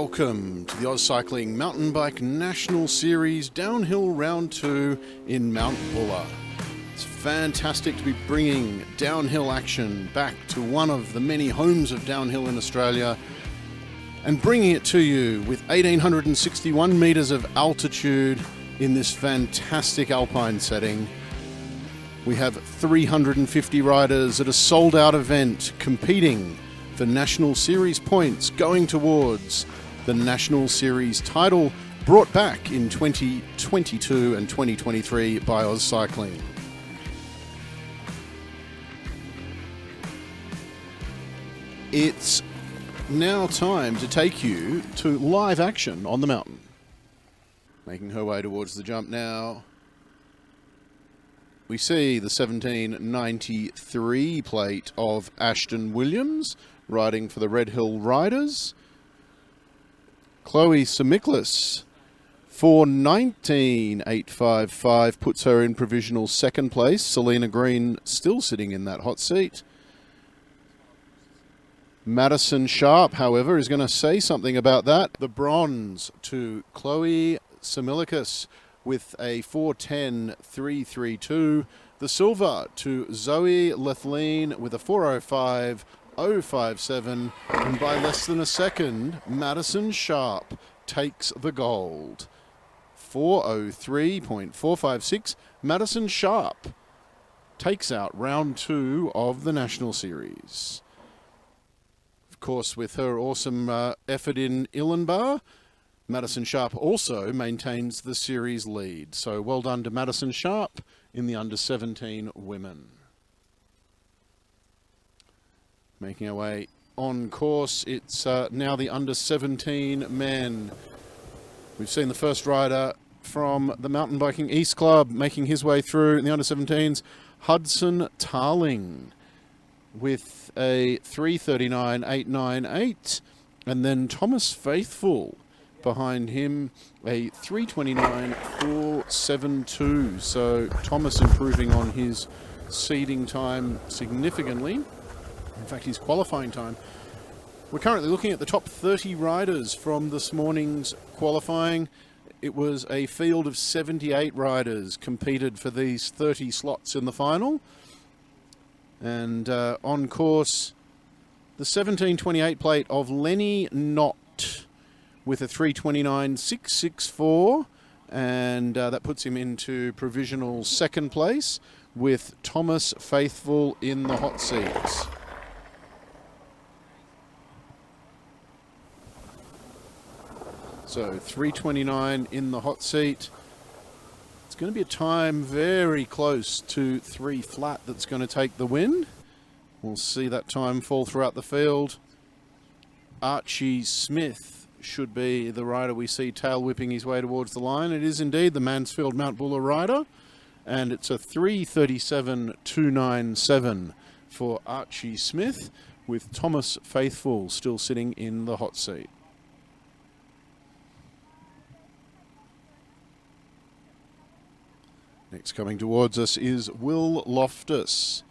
Welcome to the AusCycling Mountain Bike National Series Downhill Round 2 in Mount Buller. It's fantastic to be bringing downhill action back to one of the many homes of downhill in Australia and bringing it to you with 1,861 metres of altitude in this fantastic alpine setting. We have 350 riders at a sold-out event competing for National Series points going towards the National Series title brought back in 2022 and 2023 by AusCycling. It's now time to take you to live action on the mountain. Making her way towards the jump now. We see the 1793 plate of Ashton Williams riding for the Red Hill Riders. Chloe Semiklis, 4:19.855 puts her in provisional second place. Selena Green still sitting in that hot seat. Madison Sharp, however, is going to say something about that. The bronze to Chloe Semiklis with a 4:10.332. The silver to Zoe Lethleen with a 4:05.057. And by less than a second, Madison Sharp takes the gold. 4:03.456. Madison Sharp takes out round 2 of the National Series. Of course, with her awesome effort in Illenbar, Madison Sharp also maintains the series lead. So well done to Madison Sharp in the under-17 women. Making our way on course, it's now the under-17 men. We've seen the first rider from the Mountain Biking East Club making his way through in the under-17s, Hudson Tarling, with a 3:39.898, and then Thomas Faithful behind him, a 3:29.472. So Thomas improving on his seeding time significantly. In fact, his qualifying time. We're currently looking at the top 30 riders from this morning's qualifying. It was a field of 78 riders competed for these 30 slots in the final. And on course, the 1728 plate of Lenny Knott with a 3:29.664, and that puts him into provisional second place with Thomas Faithful in the hot seats. So 3:29 in the hot seat. It's going to be a time very close to 3 flat that's going to take the win. We'll see that time fall throughout the field. Archie Smith should be the rider we see tail whipping his way towards the line. It is indeed the Mansfield Mount Buller rider, and it's a 3:37.297 for Archie Smith, with Thomas Faithful still sitting in the hot seat. Next coming towards us is Will Lofting.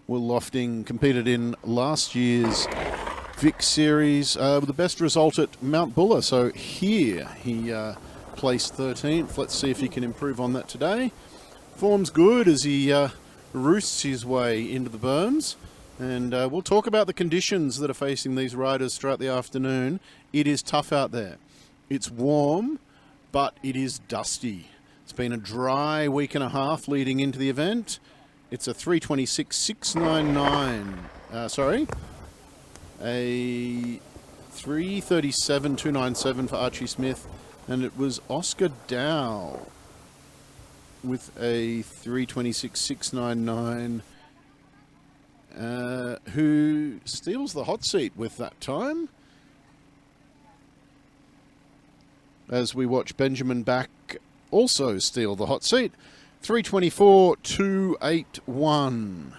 Will Lofting competed in last year's Vic Series with the best result at Mount Buller. So here he placed 13th. Let's see if he can improve on that today. Form's good as he roosts his way into the berms. And we'll talk about the conditions that are facing these riders throughout the afternoon. It is tough out there. It's warm, but it is dusty. It's been a dry week and a half leading into the event. It's a 3:26.699. A 3:37.297 for Archie Smith, and it was Oscar Dow with a 3:26.699 who steals the hot seat with that time. As we watch Benjamin Back also steal the hot seat. 3:24.281.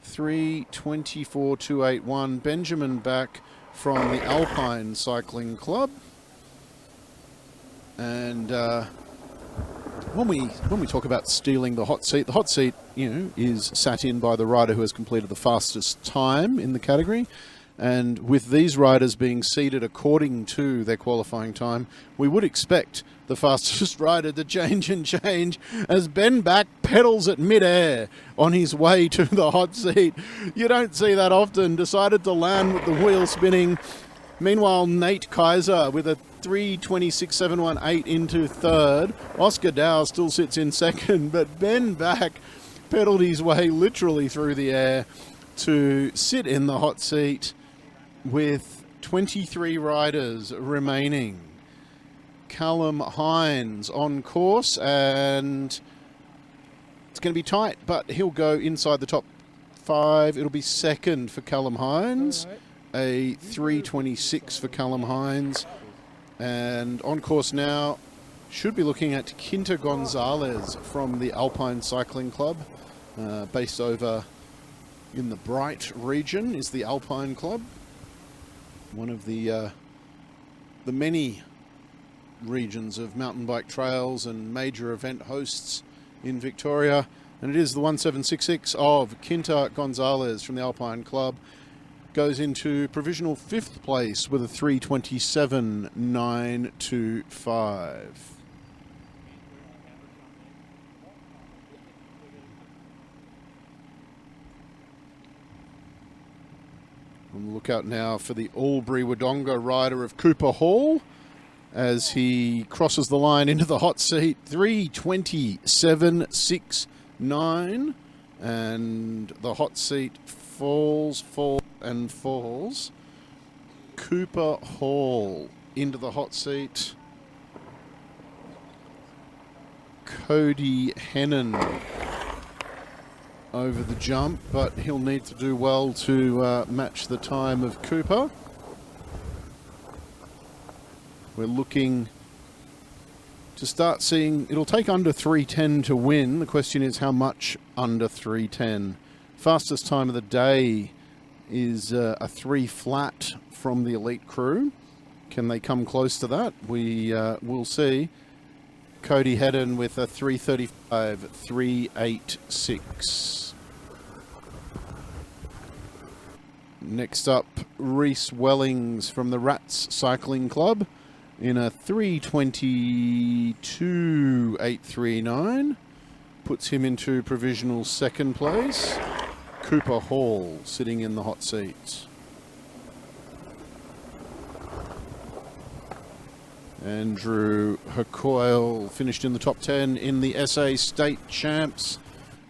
3:24.281. Benjamin Back from the Alpine Cycling Club. And when we talk about stealing the hot seat, is sat in by the rider who has completed the fastest time in the category. And with these riders being seeded according to their qualifying time, we would expect the fastest rider to change as Ben back pedals at mid-air on his way to the hot seat. You don't see that often. Decided to land with the wheel spinning. Meanwhile, Nate Kaiser with a 3:26.718 into third. Oscar Dow still sits in second, but Ben back pedaled his way literally through the air to sit in the hot seat with 23 riders remaining. Callum Hines on course, and it's going to be tight, but he'll go inside the top 5. It'll be second for Callum Hines, a 3:26 for Callum Hines. And on course now, should be looking at Quinta Gonzalez from the Alpine Cycling Club, based over in the Bright region is the Alpine Club. One of the many regions of mountain bike trails and major event hosts in Victoria. And it is the 1766 of Quinta Gonzalez from the Alpine Club. Goes into provisional 5th place with a 3:27.925. On the lookout now for the Albury-Wodonga rider of Cooper Hall as he crosses the line into the hot seat. 3:27.69, and the hot seat falls. Cooper Hall into the hot seat. Cody Hennon over the jump, but he'll need to do well to match the time of Cooper. We're looking to start seeing, it'll take under 3:10 to win. The question is how much under 3:10. Fastest time of the day is a 3 flat from the elite crew. Can they come close to that? We will see. Cody Hedden with a 3:35.386. Next up, Reese Wellings from the Rats Cycling Club in a 3:22.839. Puts him into provisional 2nd place. Cooper Hall sitting in the hot seat. Andrew Hakoil finished in the top 10 in the SA State Champs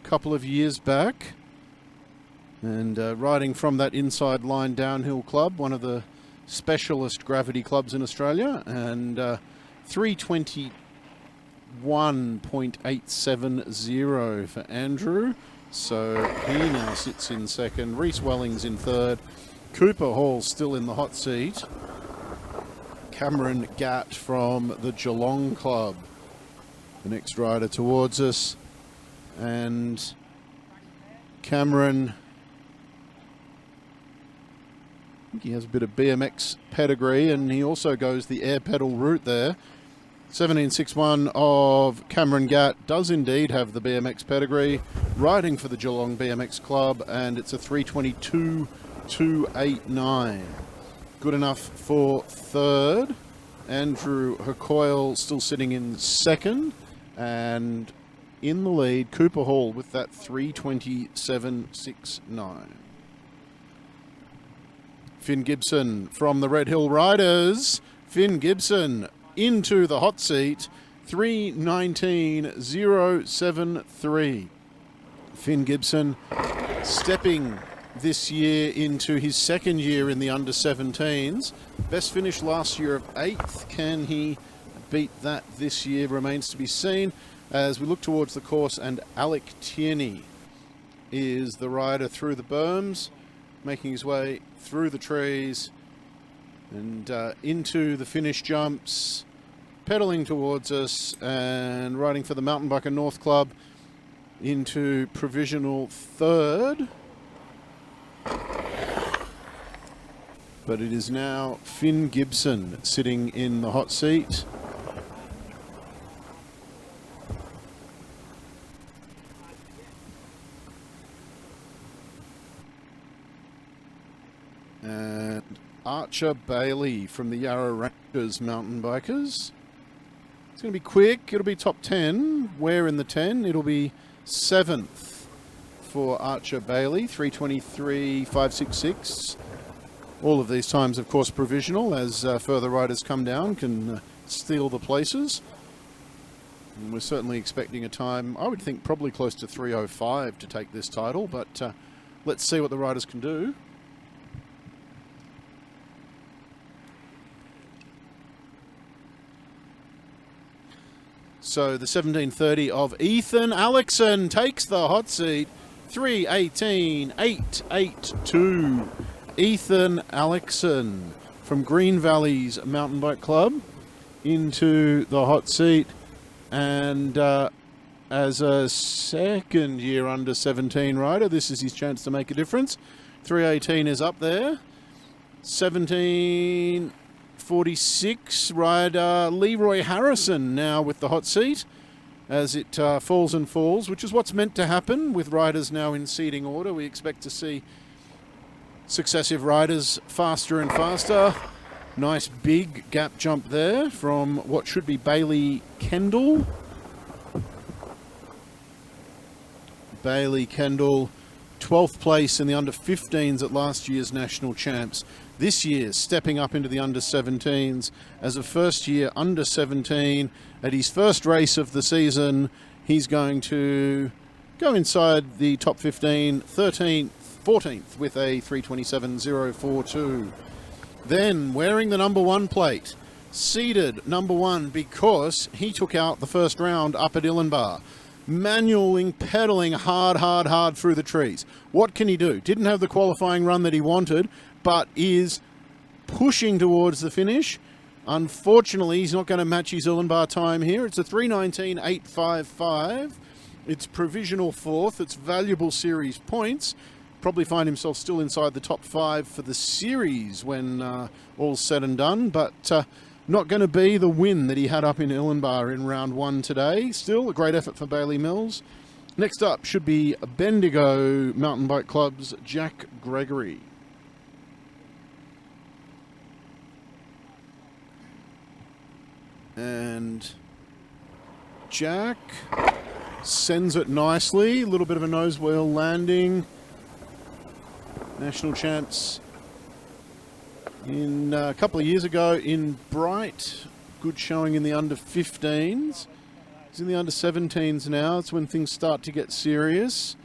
a couple of years back. And riding from that Inside Line Downhill Club, one of the specialist gravity clubs in Australia. And 3:21.870 for Andrew. So he now sits in 2nd. Reese Wellings in 3rd. Cooper Hall still in the hot seat. Cameron Gatt from the Geelong Club, the next rider towards us. And Cameron, I think he has a bit of BMX pedigree, and he also goes the air pedal route there. 1761 of Cameron Gatt does indeed have the BMX pedigree, riding for the Geelong BMX Club, and it's a 3:22.289. Good enough for 3rd. Andrew Hakoil still sitting in 2nd, and in the lead, Cooper Hall with that 3:27.69. Finn Gibson from the Red Hill Riders. Finn Gibson into the hot seat, 3:19.073. Finn Gibson stepping this year into his 2nd year in the under-17s. Best finish last year of 8th. Can he beat that this year remains to be seen as we look towards the course, and Alec Tierney is the rider through the berms, making his way through the trees and into the finish jumps, pedaling towards us and riding for the Mountain Biker North Club into provisional 3rd. But it is now Finn Gibson sitting in the hot seat. Archer Bailey from the Yarra Rangers mountain bikers. It's going to be quick. It'll be top 10. Where in the 10? It'll be 7th for Archer Bailey, 3:23.566. All of these times, of course, provisional, as further riders come down, can steal the places. And we're certainly expecting a time, I would think, probably close to 3:05 to take this title, but let's see what the riders can do. So the 17:30 of Ethan Alexson takes the hot seat, 3:18.882. Ethan Alexson from Green Valleys Mountain Bike Club into the hot seat, and as a second year under 17 rider, this is his chance to make a difference. 3:18 is up there. 17:46 rider Leroy Harrison now with the hot seat as it falls and falls, which is what's meant to happen with riders now in seating order. We expect to see successive riders faster and faster. Nice big gap jump there from what should be Bailey Kendall. Bailey Kendall, 12th place in the under 15s at last year's national champs. This year stepping up into the under 17s as a first year under 17. At his first race of the season, he's going to go inside the top 15, 13th, 14th with a 3:27.042. Then wearing the number 1 plate, seeded number 1 because he took out the first round up at Illenbar. Manualing, pedaling hard through the trees. What can he do? Didn't have the qualifying run that he wanted, but is pushing towards the finish. Unfortunately, he's not going to match his Illenbar time here. It's a 3:19.855. It's provisional 4th. It's valuable series points. Probably find himself still inside the top 5 for the series when all's said and done, but not going to be the win that he had up in Illenbar in round 1 today. Still a great effort for Bailey Mills. Next up should be Bendigo Mountain Bike Club's Jack Gregory. And Jack sends it nicely. A little bit of a nose wheel landing. National champs in a couple of years ago in Bright. Good showing in the under 15s. He's in the under 17s now. It's when things start to get serious.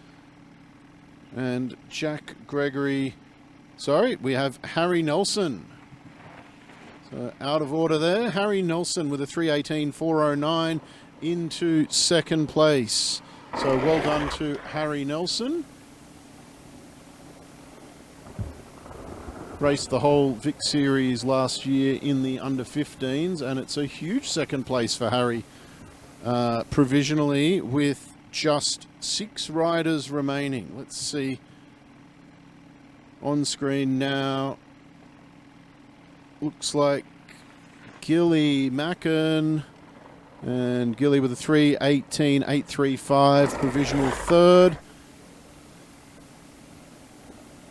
And Jack Gregory, sorry, we have Harry Nelson. So out of order there. Harry Nelson with a 3:18.409 into second place. So well done to Harry Nelson. Raced the whole Vic Series last year in the under 15s, and it's a huge second place for Harry, provisionally with just 6 riders remaining. Let's see on screen now. Looks like Gilly Mackin, and Gilly with a 3:18.835, provisional 3rd.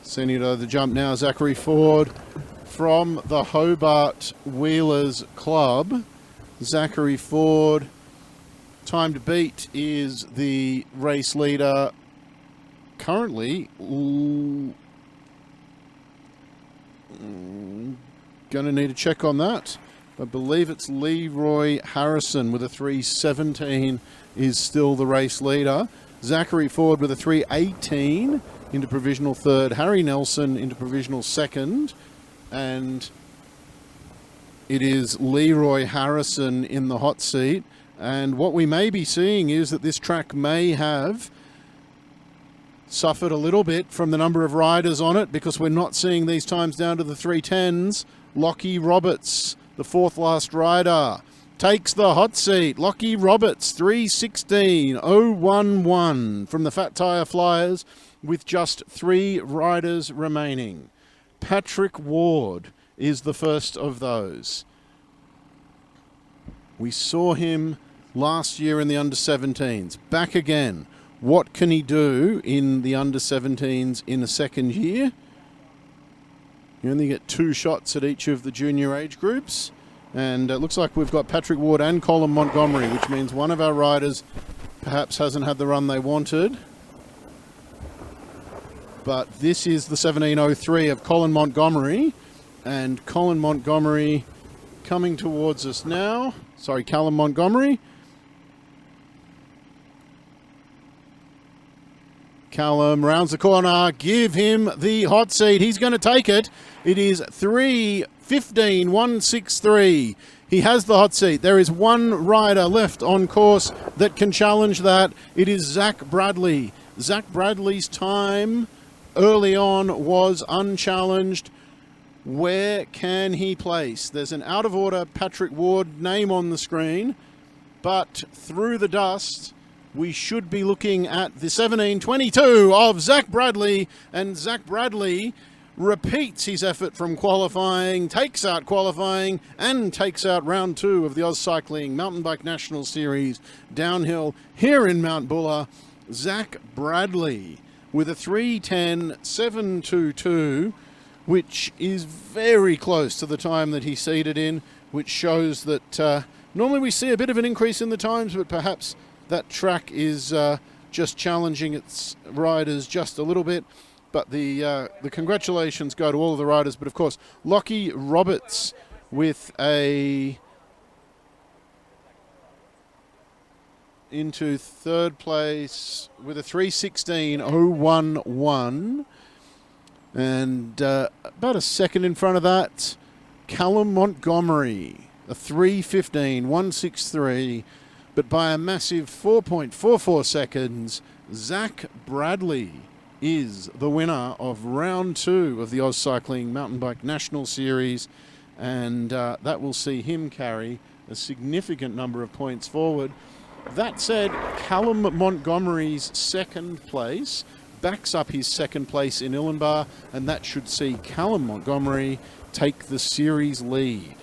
Sending it over the jump now, Zachary Ford from the Hobart Wheelers Club. Zachary Ford, time to beat is the race leader currently. Going to need a check on that. I believe it's Leroy Harrison with a 3:17 is still the race leader. Zachary Ford with a 3:18 into provisional 3rd. Harry Nelson into provisional 2nd. And it is Leroy Harrison in the hot seat. And what we may be seeing is that this track may have suffered a little bit from the number of riders on it, because we're not seeing these times down to the 3:10s. Lockie Roberts, the 4th last rider, takes the hot seat. Lockie Roberts, 3:16.011 from the Fat Tire Flyers, with just 3 riders remaining. Patrick Ward is the first of those. We saw him last year in the under 17s. Back again. What can he do in the under 17s in a second year? You only get 2 shots at each of the junior age groups. And it looks like we've got Patrick Ward and Colin Montgomery, which means one of our riders perhaps hasn't had the run they wanted. But this is the 17:03 of Colin Montgomery. And Colin Montgomery coming towards us now. Sorry, Callum Montgomery. Callum rounds the corner. Give him the hot seat. He's going to take it. It is 3:15.163. He has the hot seat. There is one rider left on course that can challenge that. It is Zach Bradley. Zach Bradley's time early on was unchallenged. Where can he place? There's an out of order Patrick Ward name on the screen, but through the dust, we should be looking at the 17:22 of Zach Bradley, and Zach Bradley repeats his effort from qualifying, takes out qualifying, and takes out round 2 of the AusCycling Mountain Bike National Series downhill here in Mount Buller. Zach Bradley with a 3:10.722, which is very close to the time that he seeded in, which shows that normally we see a bit of an increase in the times, but perhaps that track is just challenging its riders just a little bit. But the congratulations go to all of the riders. But of course, Lockie Roberts with into third place with a 3:16.011. And about a second in front of that, Callum Montgomery, a 3:15.163. But by a massive 4.44 seconds, Zach Bradley is the winner of round 2 of the AusCycling Mountain Bike National Series. And that will see him carry a significant number of points forward. That said, Callum Montgomery's second place backs up his second place in Illenbar, and that should see Callum Montgomery take the series lead.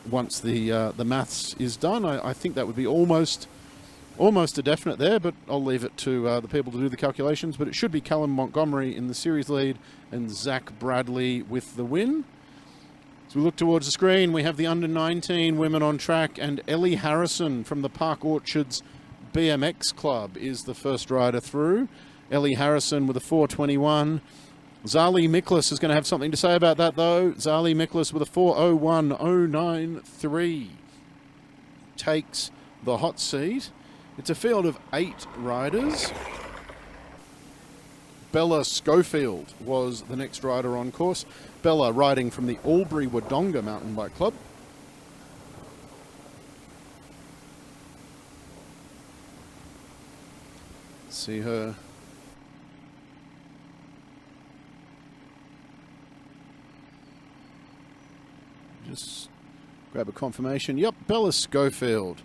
Once the maths is done, I think that would be almost a definite there, but I'll leave it to the people to do the calculations. But it should be Callum Montgomery in the series lead and Zach Bradley with the win. As we look towards the screen, we have the under-19 women on track, and Ellie Harrison from the Park Orchards BMX Club is the first rider through. Ellie Harrison with a 4:21. Zali Miklas is going to have something to say about that, though. Zali Miklas with a 4:01.093 takes the hot seat. It's a field of 8 riders. Bella Schofield was the next rider on course. Bella riding from the Albury-Wodonga Mountain Bike Club. See her. Just grab a confirmation. Yep, Bella Schofield,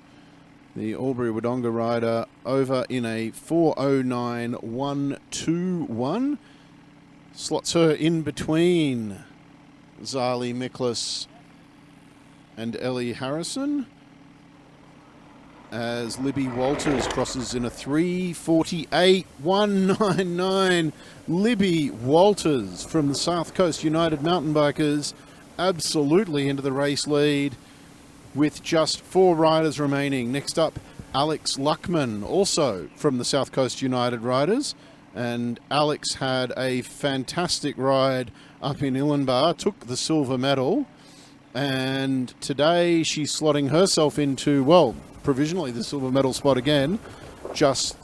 the Albury-Wodonga rider, over in a 4:09.121. Slots her in between Zali Miklas and Ellie Harrison, as Libby Walters crosses in a 3:48.199. Libby Walters from the South Coast United Mountain Bikers absolutely into the race lead with just 4 riders remaining. Next up, Alex Luckman, also from the South Coast United Riders. And Alex had a fantastic ride up in Illenbar, took the silver medal. And today she's slotting herself into, well, provisionally the silver medal spot again, just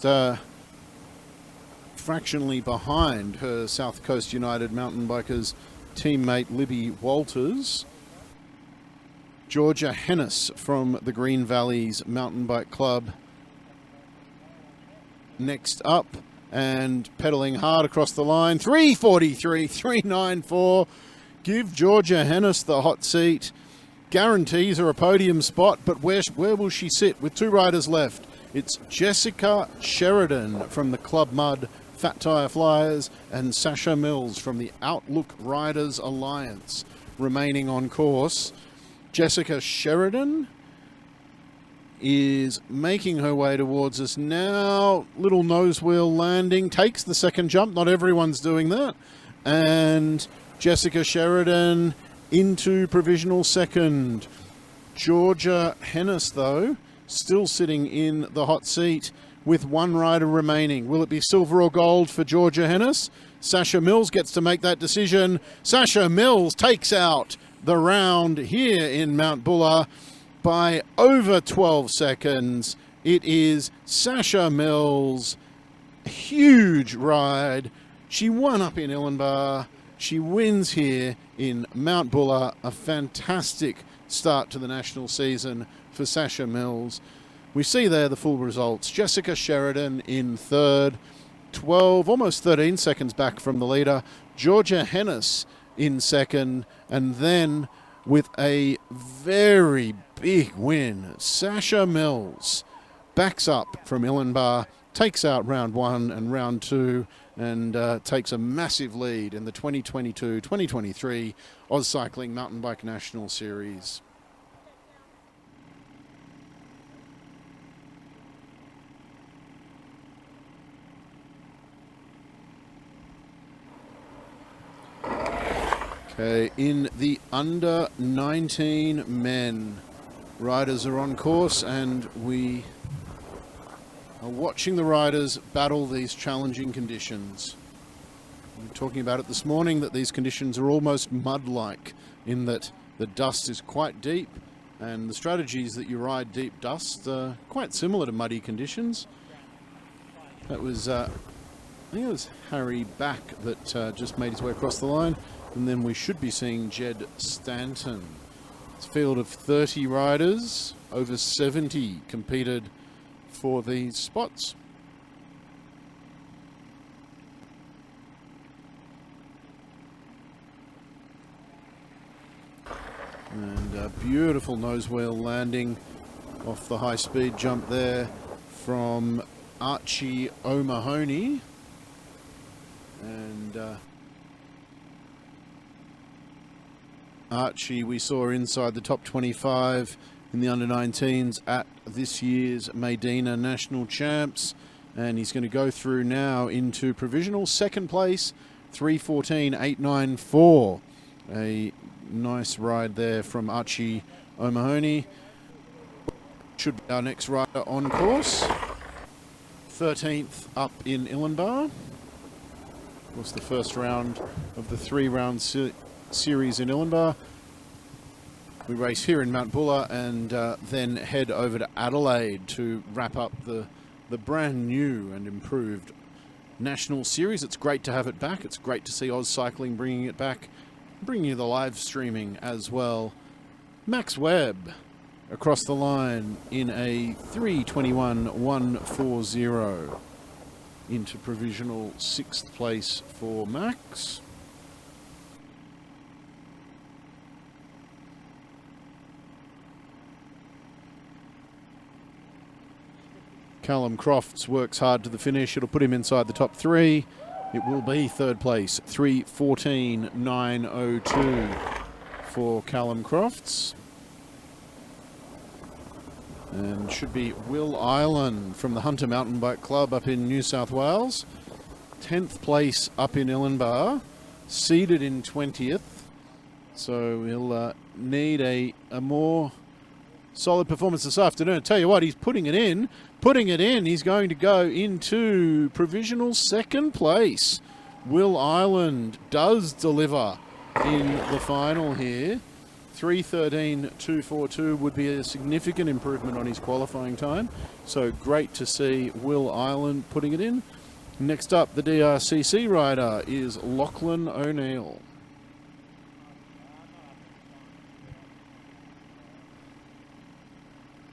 fractionally behind her South Coast United Mountain Bikers teammate Libby Walters. Georgia Hennis from the Green Valleys Mountain Bike Club next up, and pedaling hard across the line. 3:43.394. Give Georgia Hennis the hot seat. Guarantees her a podium spot, but where will she sit with 2 riders left? It's Jessica Sheridan from the Club Mud Fat Tire Flyers and Sasha Mills from the Outlook Riders Alliance remaining on course. Jessica Sheridan is making her way towards us now. Little nose wheel landing, takes the second jump. Not everyone's doing that. And Jessica Sheridan into provisional second. Georgia Hennis, though, still sitting in the hot seat with one rider remaining. Will it be silver or gold for Georgia Hennis? Sasha Mills gets to make that decision. Sasha Mills takes out the round here in Mount Buller by over 12 seconds. It is Sasha Mills. Huge ride. She won up in Illenbar. She wins here in Mount Buller. A fantastic start to the national season for Sasha Mills. We see there the full results. Jessica Sheridan in third, 12, almost 13 seconds back from the leader. Georgia Hennis in second, and then with a very big win, Sasha Mills backs up from Illenbar, takes out round one and round two, and takes a massive lead in the 2022-2023 AusCycling Mountain Bike National Series. Okay, in the under 19 men, riders are on course, and we are watching the riders battle these challenging conditions. We were talking about it this morning that these conditions are almost mud-like in that the dust is quite deep, and the strategies that you ride deep dust are quite similar to muddy conditions. That was, I think it was Harry Back that just made his way across the line. And then we should be seeing Jed Stanton. It's a field of 30 riders, over 70 competed for these spots. And a beautiful nose wheel landing off the high speed jump there from Archie O'Mahony. And Archie we saw inside the top 25 in the under-19s at this year's Medina National Champs, and he's going to go through now into provisional second place, 3:14.894. A nice ride there from Archie O'Mahony. Should be our next rider on course. 13th up in Illenbar. Of course, the first round of the three-round series in Illenbar. We race here in Mount Buller and then head over to Adelaide to wrap up the brand new and improved national series. It's great to have it back. It's great to see AusCycling bringing it back, bringing you the live streaming as well. Max Webb across the line in a 3:21.140 into provisional 6th place for Max. Callum Crofts works hard to the finish. It'll put him inside the top three. It will be third place, 3:14.902 for Callum Crofts. And should be Will Island from the Hunter Mountain Bike Club up in New South Wales. 10th place up in Illenbar, seeded in 20th. So he'll need a more solid performance this afternoon. I tell you what, he's putting it in. He's going to go into provisional second place. Will Island does deliver in the final here. 3:13.242 would be a significant improvement on his qualifying time. So great to see Will Island putting it in. Next up, the DRCC rider is Lachlan O'Neill.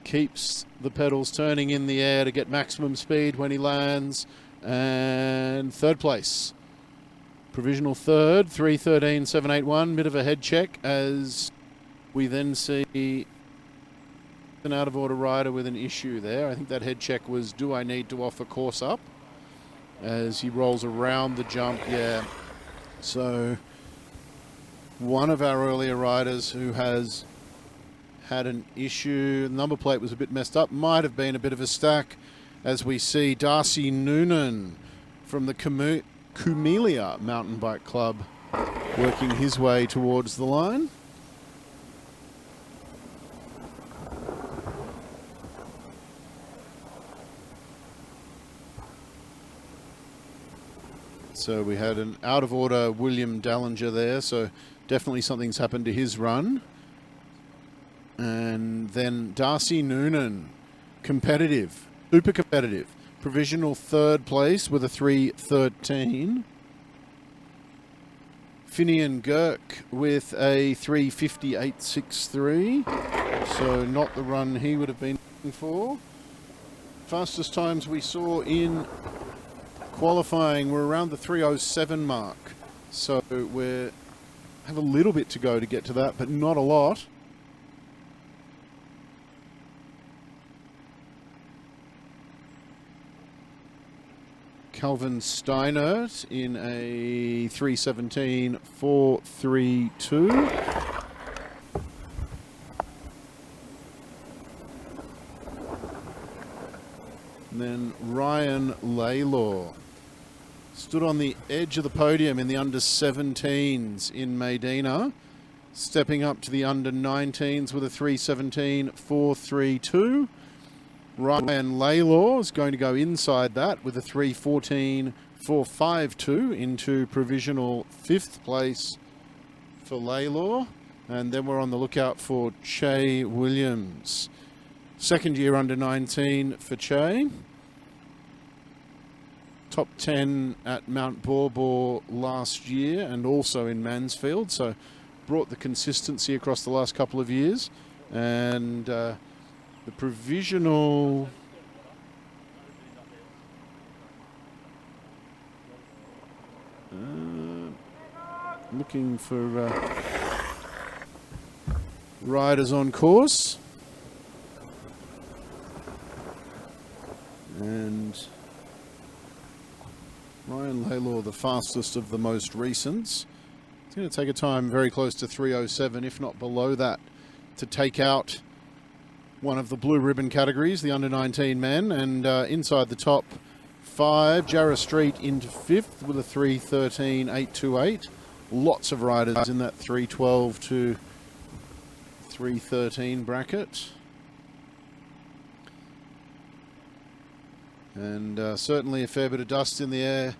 Keeps the pedals turning in the air to get maximum speed when he lands. And third place. Provisional third, 3:13.781. Bit of a head check as we then see an out of order rider with an issue there. I think that head check was, do I need to offer course up? As he rolls around the jump, yeah. So one of our earlier riders who has had an issue, the number plate was a bit messed up, might have been a bit of a stack, as we see Darcy Noonan from the Kumelia Mountain Bike Club working his way towards the line. So we had an out of order William Dallinger there, so definitely something's happened to his run. And then Darcy Noonan, competitive, super competitive. Provisional third place with a 3:13. Finian Girk with a 3:58.63. So not the run he would have been looking for. Fastest times we saw in qualifying were around the 3:07 mark. So we have a little bit to go to get to that, but not a lot. Calvin Steinert in a 3:17.432. And then Ryan Laylor stood on the edge of the podium in the under-17s in Medina, stepping up to the under-19s with a 3:17.432. Ryan Laylor is going to go inside that with a 3:14.452 into provisional 5th place for Laylor. And then we're on the lookout for Che Williams. Second year under 19 for Che. Top 10 at Mount Borbor last year and also in Mansfield. So brought the consistency across the last couple of years. And the provisional looking for riders on course, and Ryan Laylor, the fastest of the most recents. It's going to take a time very close to 3:07, if not below that, to take out one of the blue ribbon categories, the under-19 men, and inside the top 5, Jarrah Street into 5th with a 3:13.828. Lots of riders in that 3:12 to 3:13 bracket. And certainly a fair bit of dust in the air.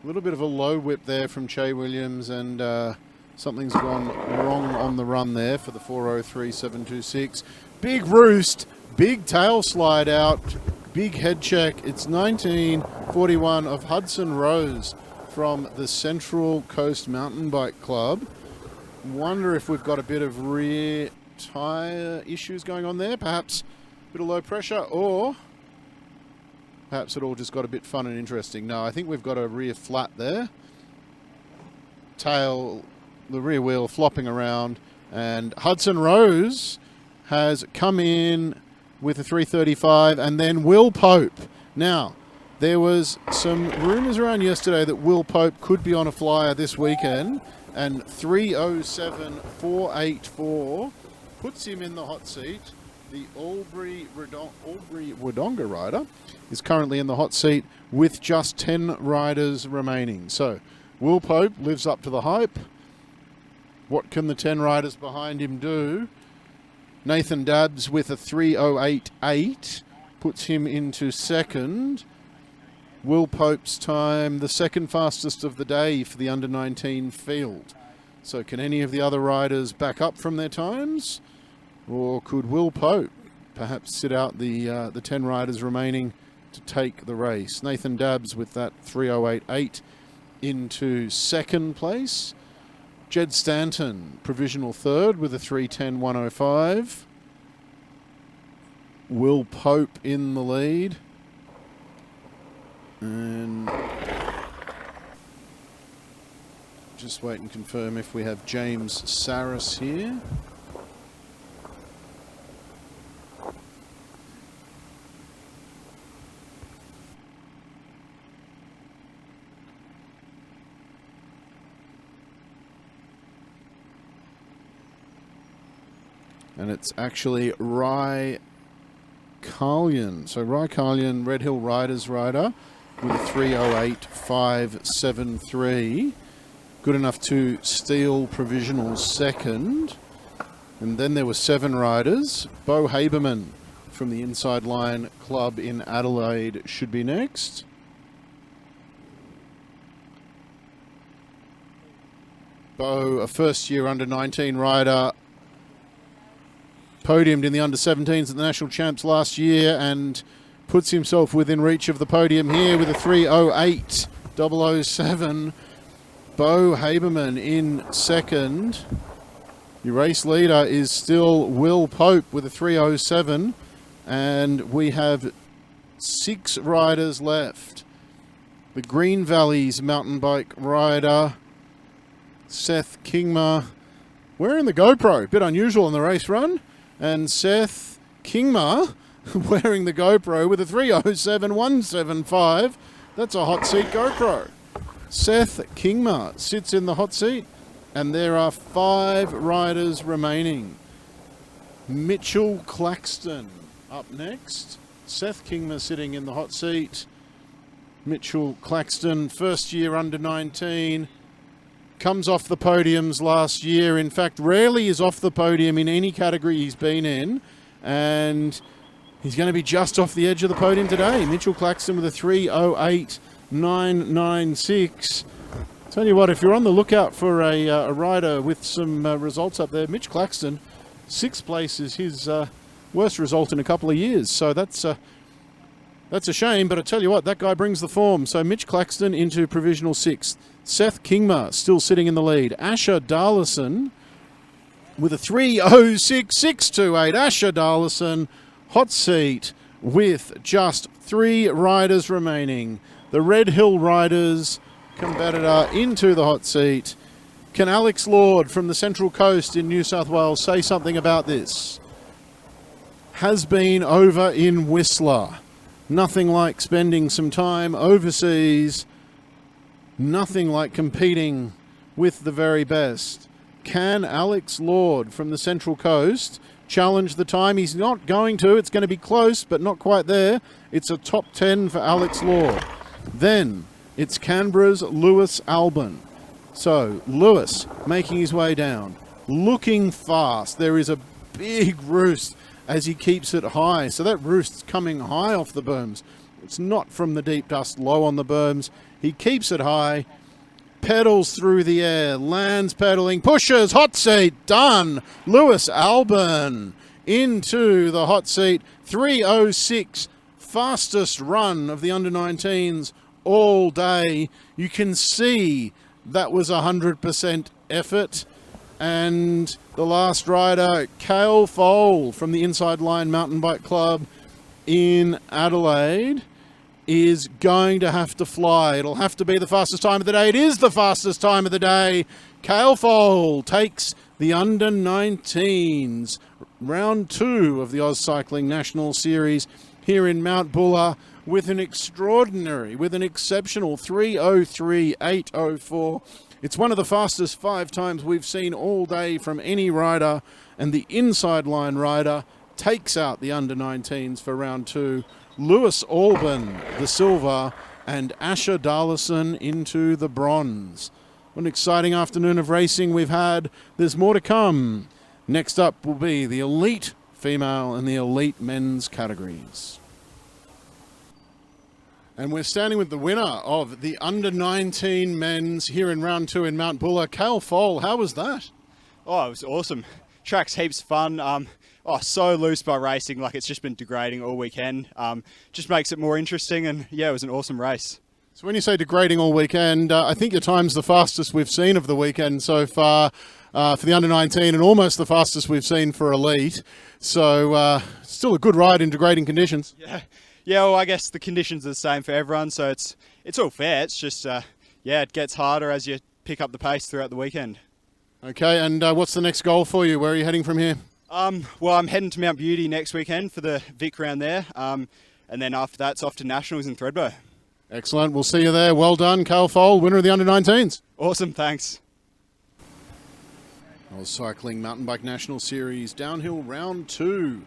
A little bit of a low whip there from Che Williams, and something's gone wrong on the run there for the 4:03.726. Big roost, big tail slide out, big head check. It's 1941 of Hudson Rose from the Central Coast Mountain Bike Club. Wonder if we've got a bit of rear tyre issues going on there. Perhaps a bit of low pressure, or perhaps it all just got a bit fun and interesting. No, I think we've got a rear flat there. Tail, the rear wheel flopping around, and Hudson Rose has come in with a 3:35, and then Will Pope. Now, there was some rumours around yesterday that Will Pope could be on a flyer this weekend, and 3:07.484 puts him in the hot seat. The Albury-Wodonga rider is currently in the hot seat with just 10 riders remaining. So, Will Pope lives up to the hype. What can the 10 riders behind him do? Nathan Dabbs with a 3:08.8 puts him into second. Will Pope's time, the second fastest of the day for the under-19 field. So can any of the other riders back up from their times? Or could Will Pope perhaps sit out the 10 riders remaining to take the race? Nathan Dabbs with that 3:08.8 into second place. Jed Stanton, provisional third with a 3:10.105. Will Pope in the lead. And just wait and confirm if we have James Saris here. And it's actually Ry Carlian. So Ry Carlian, Red Hill Riders rider, with a 3:08.573. good enough to steal provisional second. And then there were 7 riders. Bo Haberman from the Inside Line Club in Adelaide should be next. Bo, a first-year under-19 rider, podiumed in the under-17s at the National Champs last year and puts himself within reach of the podium here with a 3:08.007. Bo Haberman in second. Your race leader is still Will Pope with a 3:07, and we have 6 riders left. The Green Valleys mountain bike rider, Seth Kingma, wearing the GoPro, bit unusual in the race run, and Seth Kingma wearing the GoPro with a 3:07.175. That's a hot seat GoPro. Seth Kingma sits in the hot seat. And there are 5 riders remaining. Mitchell Claxton up next. Seth Kingma sitting in the hot seat. Mitchell Claxton, first year under 19, comes off the podiums last year. In fact, rarely is off the podium in any category he's been in. And he's going to be just off the edge of the podium today. Mitchell Claxton with a 3:08.996. Tell you what, if you're on the lookout for a rider with some results up there, Mitch Claxton, 6th place is his worst result in a couple of years. So that's a shame, but I tell you what, that guy brings the form. So Mitch Claxton into provisional 6th. Seth Kingma still sitting in the lead. Asher Darlison with a 3:06.628. Asher Darlison, hot seat with just 3 riders remaining. The Red Hill Riders competitor into the hot seat. Can Alex Lord from the Central Coast in New South Wales say something about this? Has been over in Whistler. Nothing like spending some time overseas. Nothing like competing with the very best. Can Alex Lord from the Central Coast challenge the time? He's not going to. It's going to be close, but not quite there. It's a top 10 for Alex Lord. Then it's Canberra's Lewis Albon. So, Lewis making his way down, looking fast. There is a big roost as he keeps it high. So that roost's coming high off the berms. It's not from the deep dust low on the berms. He keeps it high, pedals through the air, lands pedaling, pushes, hot seat, done. Lewis Albon into the hot seat. 3:06, fastest run of the under-19s all day. You can see that was 100% effort. And the last rider, Cale Foal from the Inside Line Mountain Bike Club in Adelaide, is going to have to fly. It'll have to be the fastest time of the day. It is the fastest time of the day. Cale Foal takes the under-19s round 2 of the AusCycling National Series here in Mount Buller, with an exceptional 3:03.804. It's one of the fastest 5 times we've seen all day from any rider, and the Inside Line rider takes out the under-19s for round 2. Lewis Albon, the silver, and Asher Darlison into the bronze. What an exciting afternoon of racing we've had. There's more to come. Next up will be the elite female and the elite men's categories. And we're standing with the winner of the under-19 men's here in round 2 in Mount Buller. Cale Foal, how was that? Oh, it was awesome. Track's heaps fun. So loose by racing, like it's just been degrading all weekend. Just makes it more interesting, and yeah, it was an awesome race. So when you say degrading all weekend, I think your time's the fastest we've seen of the weekend so far for the under-19, and almost the fastest we've seen for elite. So still a good ride in degrading conditions. Yeah, well, I guess the conditions are the same for everyone, so it's all fair. It's just, it gets harder as you pick up the pace throughout the weekend. Okay, and what's the next goal for you? Where are you heading from here? Well, I'm heading to Mount Beauty next weekend for the Vic round there, and then after that, it's off to Nationals in Thredbo. Excellent. We'll see you there. Well done, Cale Foal, winner of the under-19s. Awesome, thanks. AusCycling Mountain Bike National Series, downhill round 2.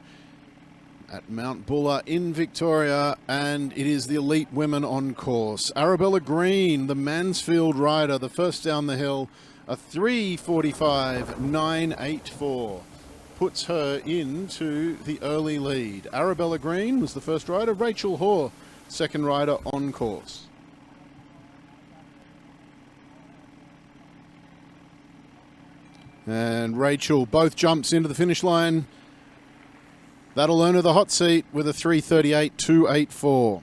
at Mount Buller in Victoria, and it is the elite women on course. Arabella Green, the Mansfield rider, the first down the hill, a 3:45.984 puts her into the early lead. Arabella Green was the first rider, Rachel Hoare, second rider on course. And Rachel both jumps into the finish line. That'll earn her the hot seat with a 3:38.284.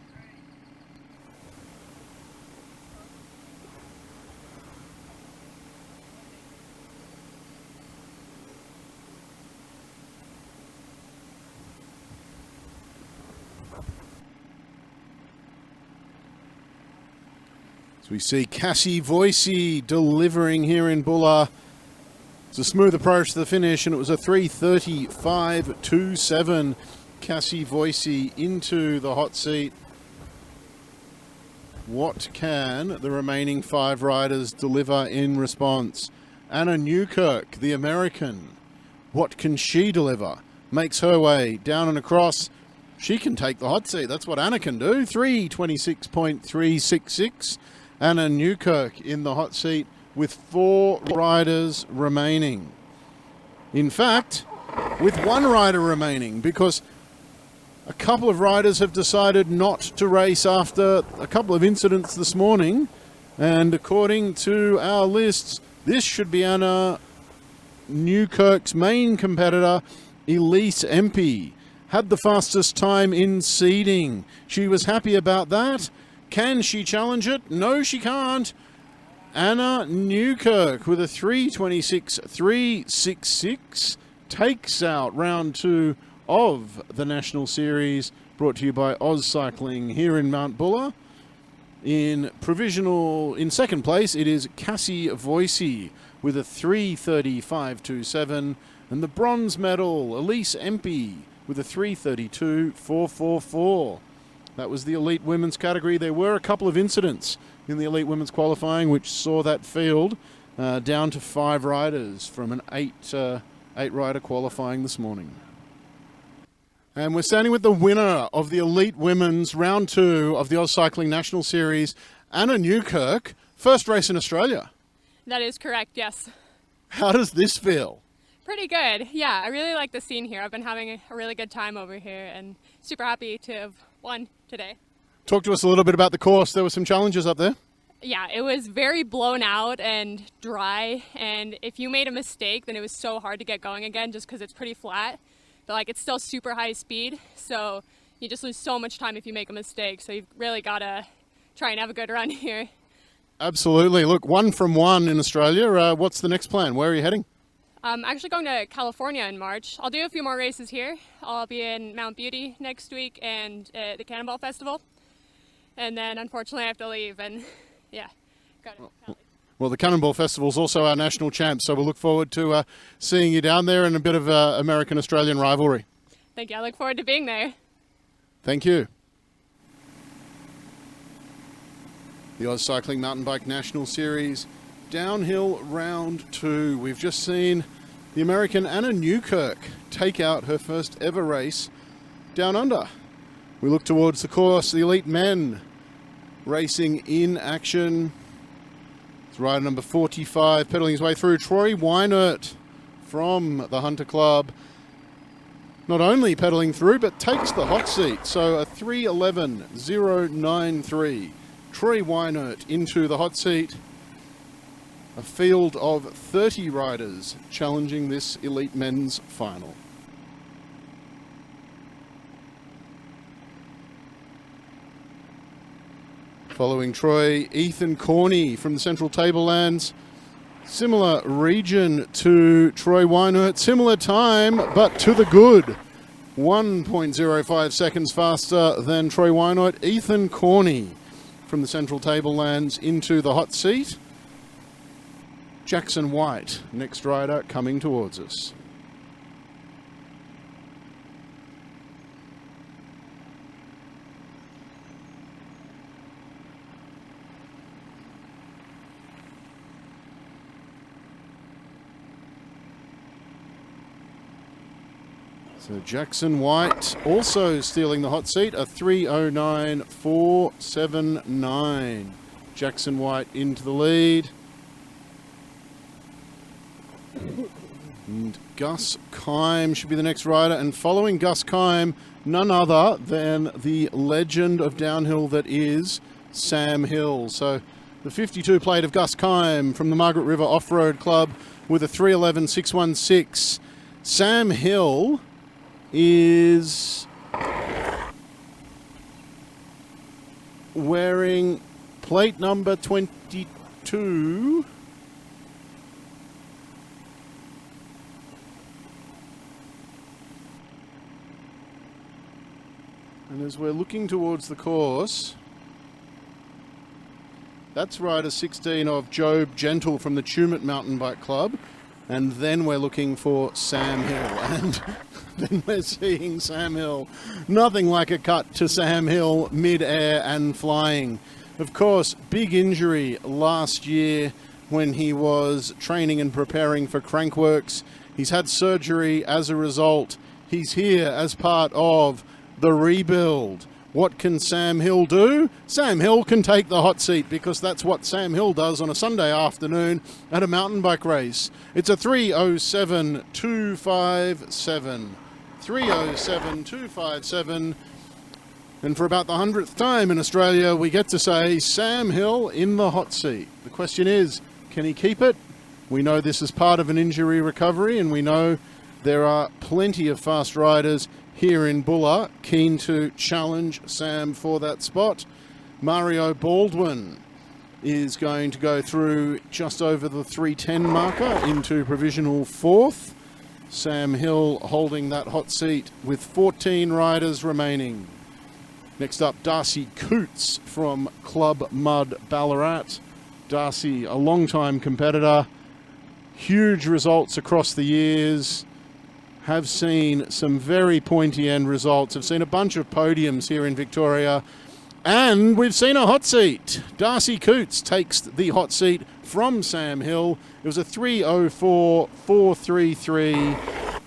So we see Cassie Voicey delivering here in Buller. It's a smooth approach to the finish, and it was a 3:35.27. Cassie Voicey into the hot seat. What can the remaining 5 riders deliver in response? Anna Newkirk, the American. What can she deliver? Makes her way down and across. She can take the hot seat. That's what Anna can do. 3:26.366. Anna Newkirk in the hot seat with 4 riders remaining. In fact, with 1 rider remaining, because a couple of riders have decided not to race after a couple of incidents this morning. And according to our lists, this should be Anna Newkirk's main competitor, Elise Empey. Had the fastest time in seeding. She was happy about that. Can she challenge it? No, she can't. Anna Newkirk with a 3:26.366 takes out round 2 of the National Series, brought to you by AusCycling here in Mount Buller. In second place, it is Cassie Voicey with a 3:35.27, and the bronze medal, Elise Empey with a 3:32.444. That was the elite women's category. There were a couple of incidents in the elite women's qualifying which saw that field down to 5 riders from an 8-rider qualifying this morning. And we're standing with the winner of the elite women's round 2 of the AusCycling National Series, Anna Newkirk. First race in Australia. That is correct, yes. How does this feel? Pretty good. Yeah, I really like the scene here. I've been having a really good time over here and super happy to have won today. Talk to us a little bit about the course. There were some challenges up there. Yeah, it was very blown out and dry, and if you made a mistake, then it was so hard to get going again just because it's pretty flat. But like, it's still super high speed, so you just lose so much time if you make a mistake. So you've really got to try and have a good run here. Absolutely. Look, 1 from 1 in Australia. What's the next plan? Where are you heading? I'm actually going to California in March. I'll do a few more races here. I'll be in Mount Beauty next week and the Cannonball Festival. And then unfortunately I have to leave, and yeah, got it. Well, the Cannonball Festival is also our national champ, so we'll look forward to seeing you down there in a bit of American-Australian rivalry. Thank you. I look forward to being there. Thank you. The AusCycling Mountain Bike National Series, downhill round 2. We've just seen the American Anna Newkirk take out her first ever race down under. We look towards the course, the elite men racing in action. It's rider number 45 pedaling his way through. Troy Weinert from the Hunter Club. Not only pedaling through, but takes the hot seat. So a 3:11.093. Troy Weinert into the hot seat. A field of 30 riders challenging this elite men's final. Following Troy, Ethan Corney from the Central Tablelands. Similar region to Troy Weinert, similar time, but to the good. 1.05 seconds faster than Troy Weinert. Ethan Corney from the Central Tablelands into the hot seat. Jackson White, next rider, coming towards us. So Jackson White also stealing the hot seat, a 3:09.479. Jackson White into the lead. And Gus Kime should be the next rider. And following Gus Kime, none other than the legend of downhill that is Sam Hill. So the 52 plate of Gus Kime from the Margaret River Off-Road Club with a 3:11.616. Sam Hill is wearing plate number 22. And as we're looking towards the course, that's rider 16 of Job Gentle from the Tumut Mountain Bike Club. And then we're looking for Sam Hill. And then we're seeing Sam Hill. Nothing like a cut to Sam Hill mid-air and flying. Of course, big injury last year when he was training and preparing for Crankworks. He's had surgery as a result. He's here as part of the rebuild. What can Sam Hill do? Sam Hill can take the hot seat, because that's what Sam Hill does on a Sunday afternoon at a mountain bike race. It's a 3:07.257. 3:07.257. And for about the 100th time in Australia, we get to say Sam Hill in the hot seat. The question is, can he keep it? We know this is part of an injury recovery, and we know there are plenty of fast riders here in Bulla keen to challenge Sam for that spot. Mario Baldwin is going to go through just over the 3:10 marker into provisional fourth. Sam Hill holding that hot seat with 14 riders remaining. Next up, Darcy Coots from Club Mud Ballarat. Darcy, a long-time competitor, huge results across the years, have seen some very pointy end results, have seen a bunch of podiums here in Victoria, and we've seen a hot seat. Darcy Coots takes the hot seat from Sam Hill. It was a 3:04.433.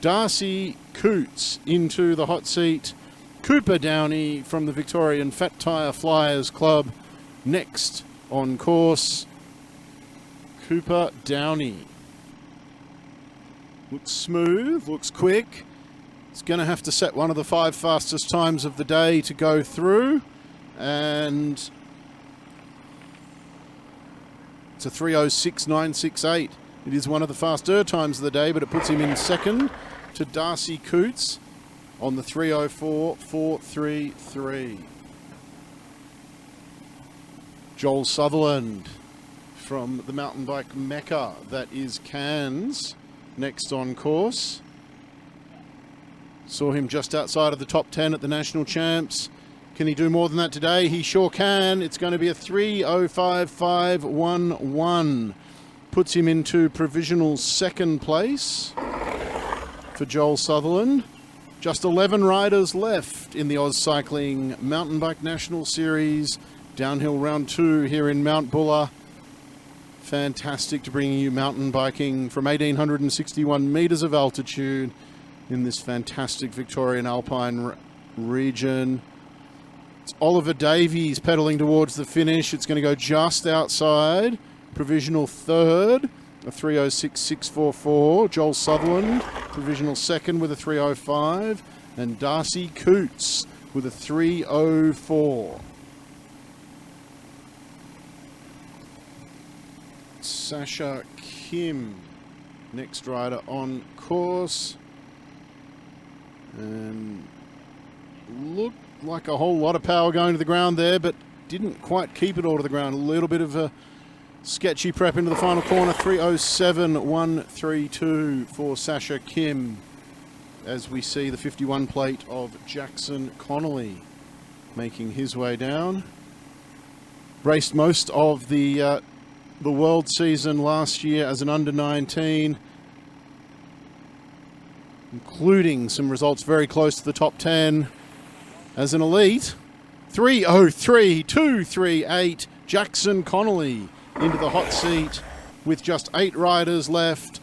Darcy Coots into the hot seat. Cooper Downey from the Victorian Fat Tyre Flyers Club next on course. Cooper Downey. Looks smooth, looks quick. It's going to have to set one of the 5 fastest times of the day to go through. And it's a 3:06.968. It is one of the faster times of the day, but it puts him in second to Darcy Coots on the 3:04.433. Joel Sutherland from the mountain bike mecca that is Cairns, next on course. Saw him just outside of the top 10 at the National Champs. Can he do more than that today? He sure can. It's going to be a 3:05.511. Puts him into provisional second place for Joel Sutherland. Just 11 riders left in the AusCycling Mountain Bike National Series downhill round 2 here in Mount Bulla. Fantastic to bring you mountain biking from 1,861 metres of altitude in this fantastic Victorian Alpine region. It's Oliver Davies pedalling towards the finish. It's going to go just outside. Provisional third, a 3:06.644. Joel Sutherland, provisional second with a 3:05. And Darcy Coots with a 3:04. Sasha Kim, next rider on course. And looked like a whole lot of power going to the ground there, but didn't quite keep it all to the ground. A little bit of a sketchy prep into the final corner. 3:07.132 for Sasha Kim, as we see the 51 plate of Jackson Connolly making his way down. Raced most of the world season last year as an under-19, including some results very close to the top 10 as an elite. 3:03.238. Jackson Connolly into the hot seat with just 8 riders left.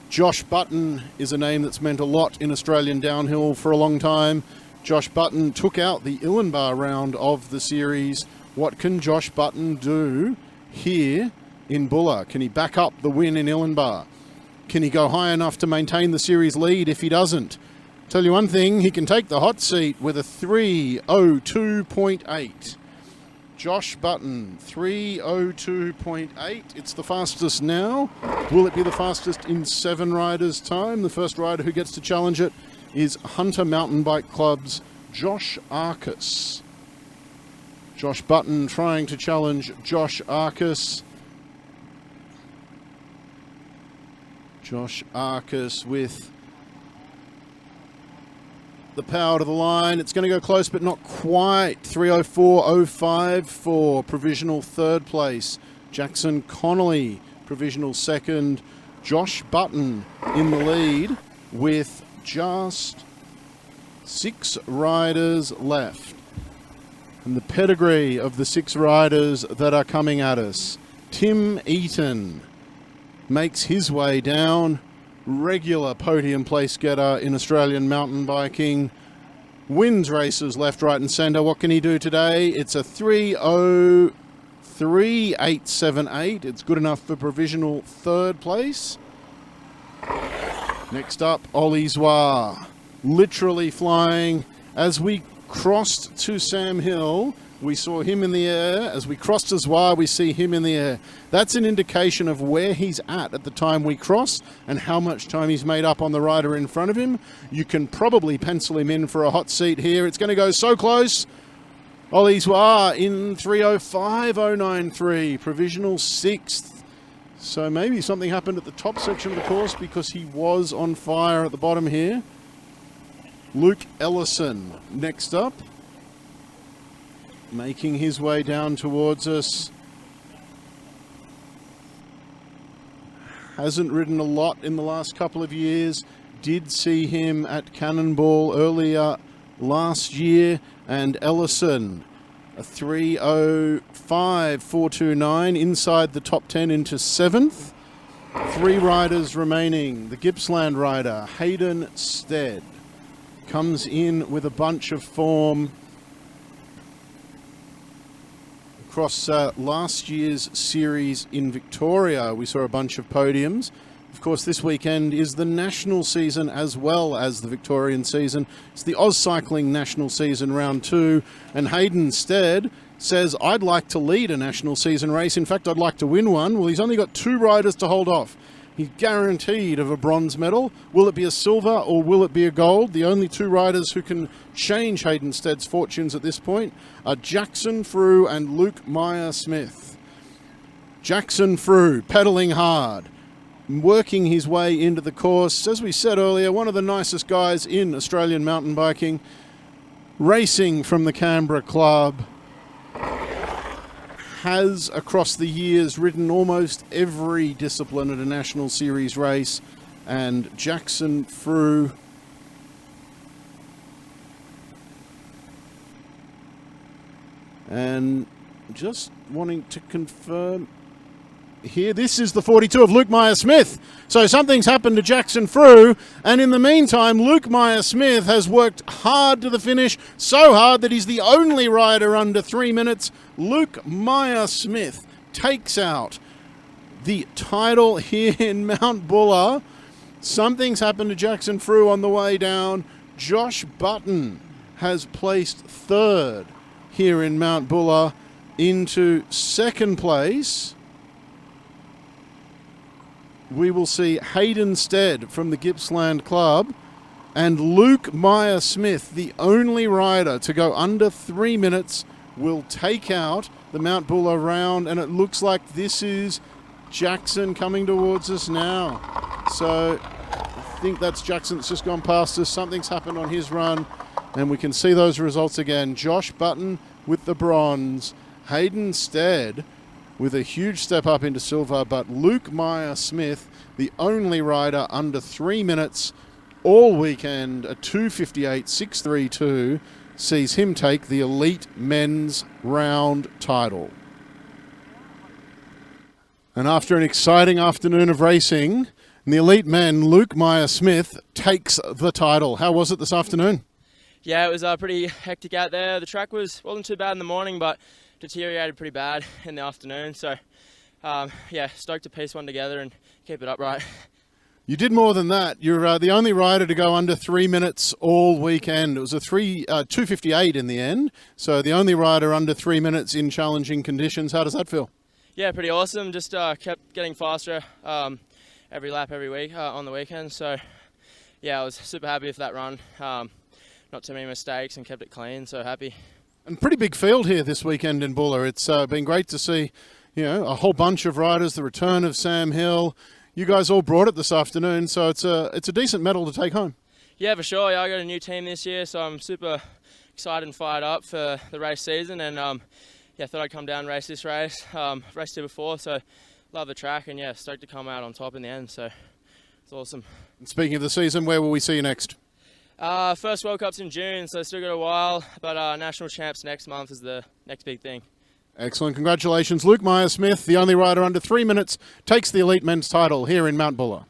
Josh Button is a name that's meant a lot in Australian downhill for a long time. Josh Button took out the Illenbar round of the series. What can Josh Button do here in Buller? Can he back up the win in Illenbar? Can he go high enough to maintain the series lead if he doesn't? Tell you one thing, he can take the hot seat with a 3:02.8. Josh Button, 3:02.8. It's the fastest now. Will it be the fastest in 7 riders' time? The first rider who gets to challenge it is Hunter Mountain Bike Club's Josh Arcus. Josh Button trying to challenge Josh Arcus. Josh Arcus with the power to the line. It's going to go close, but not quite. 3:04.05 for provisional third place. Jackson Connolly, provisional second. Josh Button in the lead with just 6 riders left. And the pedigree of the 6 riders that are coming at us. Tim Eaton makes his way down. Regular podium place getter in Australian mountain biking. Wins races left, right and centre. What can he do today? It's a 3:03.878. It's good enough for provisional third place. Next up, Ollie Zwar. Literally flying. As we crossed to Sam Hill, we saw him in the air. As we crossed to Zwar, we see him in the air. That's an indication of where he's at the time we cross and how much time he's made up on the rider in front of him. You can probably pencil him in for a hot seat here. It's going to go so close. Ollie Zwar in 3:05.093, provisional 6th. So maybe something happened at the top section of the course because he was on fire at the bottom here. Luke Ellison next up, making his way down towards us. Hasn't ridden a lot in the last couple of years. Did see him at Cannonball earlier last year. And Ellison, a 3:05.429 inside the top 10 into 7th. 3 riders remaining. The Gippsland rider, Hayden Stead, comes in with a bunch of form. Across last year's series in Victoria, we saw a bunch of podiums. Of course, this weekend is the national season as well as the Victorian season. It's the AusCycling national season round 2, and Hayden Stead says, I'd like to lead a national season race. In fact, I'd like to win one. Well, he's only got 2 riders to hold off. He's guaranteed of a bronze medal. Will it be a silver or will it be a gold? The only 2 riders who can change Hayden Stead's fortunes at this point are Jackson Frew and Luke Meyer-Smith. Jackson Frew, pedalling hard, working his way into the course. As we said earlier, one of the nicest guys in Australian mountain biking, racing from the Canberra Club. Has, across the years, ridden almost every discipline at a National Series race. And Jackson Frew, and just wanting to confirm here, this is the 42 of Luke Meyer-Smith. So something's happened to Jackson Frew, and in the meantime, Luke Meyer-Smith has worked hard to the finish, so hard that he's the only rider under 3 minutes. Luke Meyer-Smith takes out the title here in Mount Buller. Something's happened to Jackson Frew on the way down. Josh Button has placed 3rd here in Mount Buller. Into 2nd place, we will see Hayden Stead from the Gippsland Club and Luke Meyer-Smith, the only rider to go under 3 minutes, will take out the Mount Buller round. And it looks like this is Jackson coming towards us now. So I think that's Jackson that's just gone past us. Something's happened on his run, and we can see those results again. Josh Button with the bronze, Hayden Stead with a huge step up into silver, but Luke Meyer-Smith, the only rider under 3 minutes all weekend, a 2:58.632, sees him take the elite men's round title. And after an exciting afternoon of racing, And the elite men, Luke Meyer-Smith, takes the title. How was it this afternoon? Yeah, it was pretty hectic out there. The track wasn't too bad in the morning, but deteriorated pretty bad in the afternoon. So, yeah, stoked to piece one together and keep it upright. You did more than that. You're the only rider to go under 3 minutes all weekend. It was a 2:58 in the end. So the only rider under 3 minutes in challenging conditions. How does that feel? Yeah, pretty awesome. Just kept getting faster every lap, every week on the weekend. So, yeah, I was super happy with that run. Not too many mistakes and kept it clean, so happy. And pretty big field here this weekend in Buller. It's been great to see, a whole bunch of riders, the return of Sam Hill. You guys all brought it this afternoon, so it's a decent medal to take home. Yeah, for sure. Yeah, I got a new team this year, so I'm super excited and fired up for the race season. And yeah, thought I'd come down and race this race. Raced here before, so love the track, and yeah, stoked to come out on top in the end. So it's awesome. And speaking of the season, where will we see you next? First World Cup's in June, so still got a while. But national champs next month is the next big thing. Excellent. Congratulations. Luke Meyer-Smith, the only rider under 3 minutes, takes the elite men's title here in Mount Buller.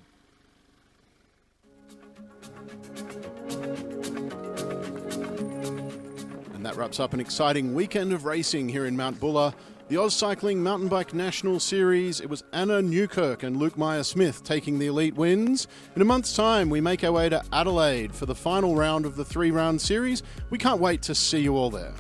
And that wraps up an exciting weekend of racing here in Mount Buller. The AusCycling Mountain Bike National Series, it was Anna Newkirk and Luke Meyer-Smith taking the elite wins. In a month's time, we make our way to Adelaide for the final round of the 3-round series. We can't wait to see you all there.